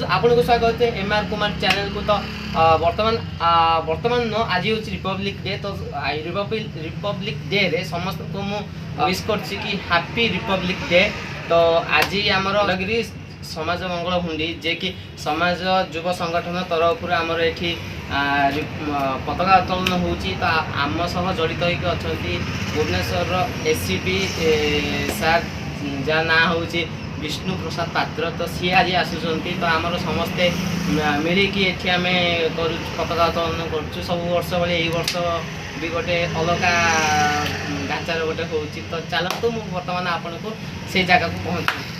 आपन को स्वागत है एमआर कुमार चैनल को। तो वर्तमान न आज हूँ रिपब्लिक डे। तो रिपब्लिक डे रे समस्त को मु विश करछि कि हैप्पी रिपब्लिक डे। तो आज आमर गिरी समाज मंगल हुंडी जे कि समाज युव संगठन तरफ आमर एठी पताका उत्तोलन होची। तो आम सह जड़ित होइक अछंती भुवनेश्वर एससीपी सार जा ना होची विष्णु प्रसाद पात्र। तो सी आज आसुँच। तो आमर समस्ते मिलिकी एठी आम पताका उत्तोलन कर सब वर्ष भाई यही वर्ष भी गोटे अलग ढांचार गोटे हो। तो चलतु मुझे बर्तमान आपन को से जगह को पहुँचू।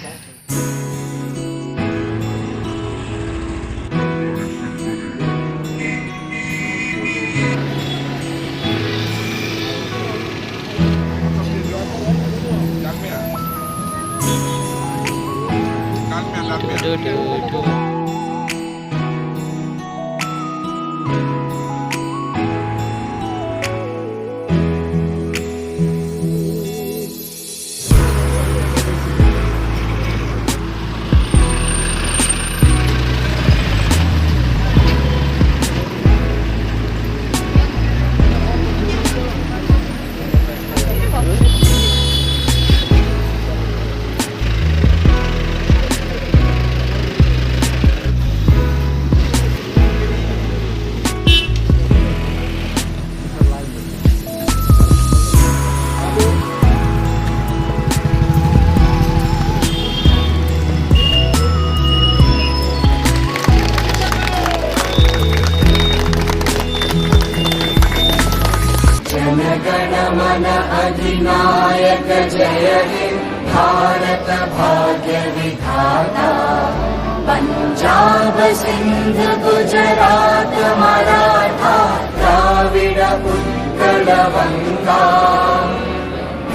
गणमन अधिनायक जय हे भारत भाग्य विधाता। पंजाब सिंध गुजरात मराठा द्राविड उत्कल गंगा।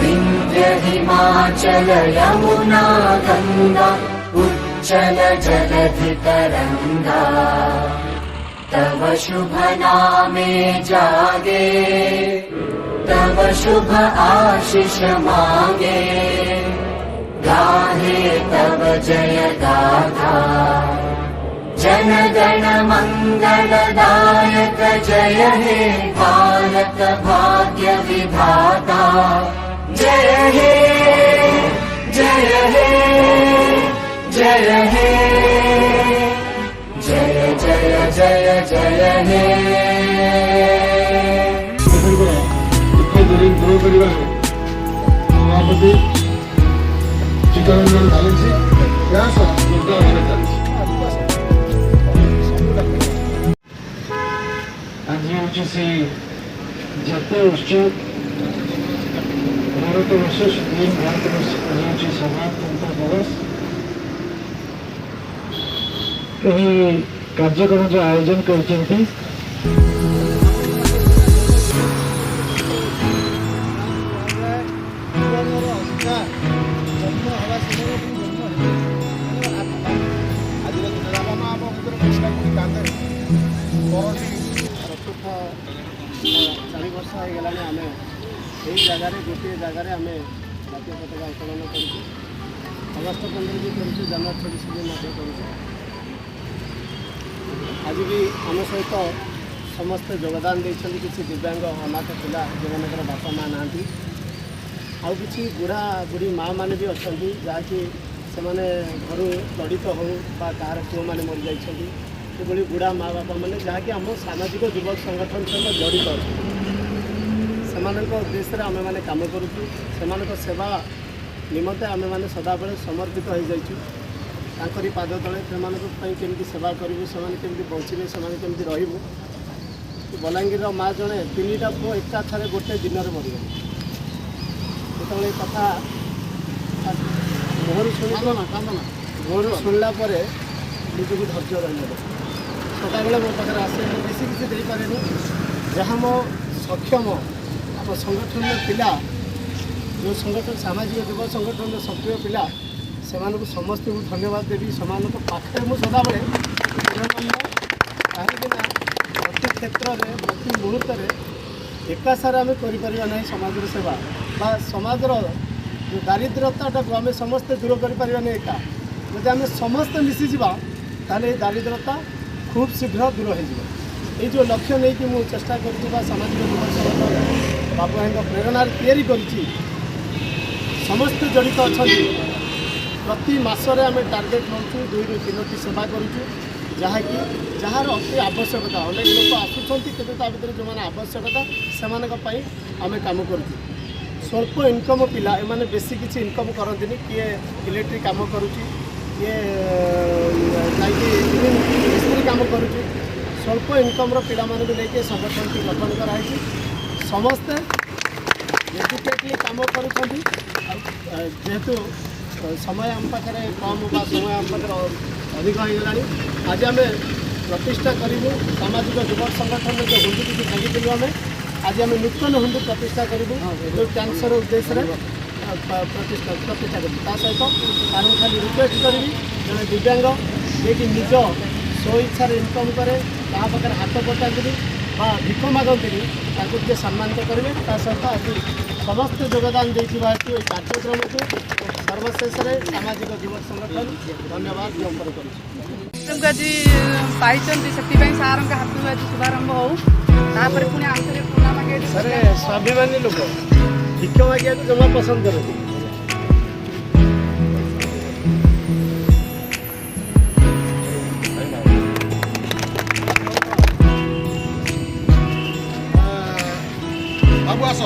विंध्य हिमाचल यमुना गंगा उच्चल जलधि तरंगा। तव शुभ नामे जागे तव शुभ आशीष मांगे। गाहे तव जय गाथा जन गण मंगलदायक जय हे भारत भाग्य विधाता। जय हे जय हे जय हे जय जय जय जय हे। दूर करने सभापति चित्तरंजन चलती प्रयास आज हूँ से जातीय उत्सव भारत वर्ष स्वाधीन भारत वर्ष हूँ साधारणतंत्र दिवस। कार्यक्रम जो आयोजन कर चार वर्ष हो गला आम यही जगार गोटे जगार आम जातीय पताका उत्तोलन करूँ। अगस्ट 15 भी करूँ, जनवरी 26 भी करूँ। आज भी आम सहित समस्ते योगदान देते किसी दिव्यांग अनाथ पिला जो मनकर बापा माँ ना आउ कि बुढ़ा बुढ़ी माँ मैंने भी अच्छा जहाँकि से घर जड़ित हो कार पुओ मैंने मरी जाइए ये बुढ़ा माँ बापा मैंने जहाँकि आम सामाजिक युवक संगठन सहित जड़ित अच्छा से उद्देश्य आम मैंने कम करूँ। सेवा निमंते आम मैंने सदाबले समर्पित हो जाइए। पाद तले से केमती सेवा करूँ से बचे से केमती बलांगीर माँ जड़े 3टा पुओ एका थे गोटे दिन में मरीगले। जो कथा मोहर शुणला निजक धैर्य रही सदा बेले मो पाखे आसे बेसी किसी देपारे जहाँ मो सक्षम आम संगठन पिला जो संगठन सामाजिक युव संगठन सक्रिय पिला से समस्त धन्यवाद देवी। से पाखे मुझे सदा बेले कहीं प्रति क्षेत्र में प्रति मुहूर्त एका सारे आम कर समाज सेवा बा समाजर जो दारिद्र्यता को आम समस्ते दूर कर एका जब आम समस्ते मिशीजा ताले दारिद्रता खूब शीघ्र दूर हो ये जो लक्ष्य नहीं कि मुझे चेष्टा करुवा सामाजिक जीवन संगठन बाबू भाई प्रेरणा तैयारी करुच्ची समस्त जड़ित अच्छा प्रति मासरे आम टार्गेट नौ 2 ରୁ 3ଟି सेवा करुचु जहाँकि जार अति आवश्यकता अनेक लोक आसुँच कि भर जो मैंने आवश्यकता से आम कम करुचु स्वल्प इनकम पिला एमाने बेसी किसी इनकम करती किए इलेक्ट्रिक काम करुच्ची किए मिस्त्री काम करुच्ची स्वल्प इनकम पिला माने भी लेके संगठन की गठन कराई समस्ते डेडिकेटली काम करुँच जेहेतु समय आम पाखे कम बा समय आम पाखे अधिक हो गला आज आम प्रतिष्ठा करूँ सामाजिक युवक संगठन जो हुंडी की भागिलु आम आज आम नूतन हुंडी प्रतिष्ठा करूँ जो कैंसर उद्देश्य प्रतिष्ठा करूँ ता सहित कारण खाली रिक्वेस्ट करी जड़े दिव्यांग जे कि निज स्व इच्छार इनकम करे ता पाखे हाथ पटाती भिक मागती टे सम्मानित करेंगे सहित आज समस्त योगदान देवा कार्यक्रम को सर्वशेष सामाजिक युवक संगठन धन्यवाद ज्ञापन कर आज पाई से सार हाथ आज शुभारंभ हो पुणी आंतरिक पुनः मागे सर स्वाभिमानी लोक भिक्ष मागिया जमा पसंद करते बाबू आस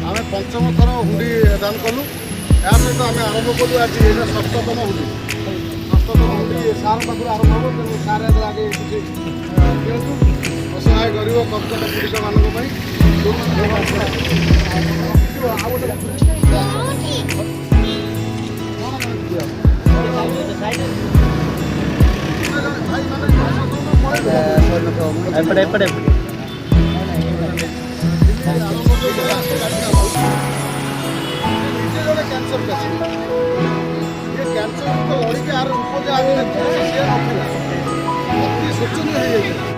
आम पंचम थर हुंडी दान कलु या सहित आम आरंभ कलु आज ये 6ष्टतम हुंडी 6ष्टतम हुंडी सार पाखु आरंभ हो तेणु सार आगे किसी दिंतु असहाय गरीब कर्जत पीड़ित मानक एपटे कैंसर ये कैंसर लड़के यार उपजा अति शोचनीय